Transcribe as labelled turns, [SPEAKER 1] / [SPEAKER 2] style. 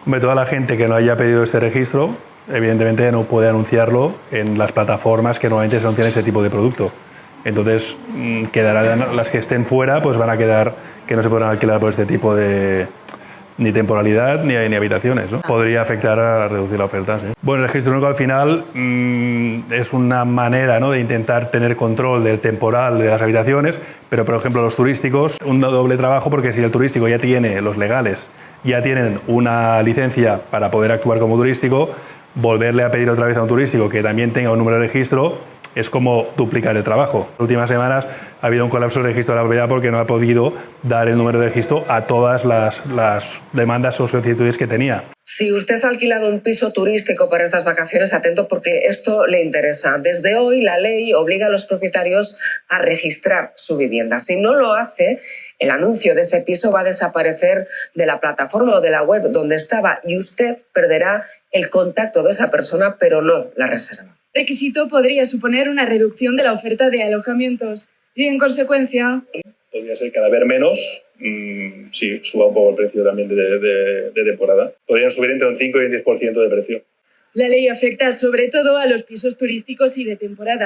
[SPEAKER 1] Toda la gente que no haya pedido este registro, evidentemente no puede anunciarlo en las plataformas que normalmente se anuncian ese tipo de producto. Entonces, quedarán las que estén fuera, pues van a quedar que no se podrán alquilar por este tipo de ni temporalidad ni habitaciones, ¿no? Podría afectar a reducir la oferta, ¿sí? Bueno, el registro único al final es una manera, ¿no?, de intentar tener control del temporal de las habitaciones, pero por ejemplo los turísticos, un doble trabajo, porque si el turístico ya tiene los legales, ya tienen una licencia para poder actuar como turístico, volverle a pedir otra vez a un turístico que también tenga un número de registro es como duplicar el trabajo. En las últimas semanas ha habido un colapso del registro de la propiedad porque no ha podido dar el número de registro a todas las demandas o solicitudes que tenía.
[SPEAKER 2] Si usted ha alquilado un piso turístico para estas vacaciones, atento porque esto le interesa. Desde hoy la ley obliga a los propietarios a registrar su vivienda. Si no lo hace, el anuncio de ese piso va a desaparecer de la plataforma o de la web donde estaba y usted perderá el contacto de esa persona, pero no la reserva.
[SPEAKER 3] Requisito podría suponer una reducción de la oferta de alojamientos y, en consecuencia...
[SPEAKER 4] Podría ser cada vez menos, sí, suba un poco el precio también de temporada. Podrían subir entre un 5 y un 10% de precio.
[SPEAKER 3] La ley afecta sobre todo a los pisos turísticos y de temporada.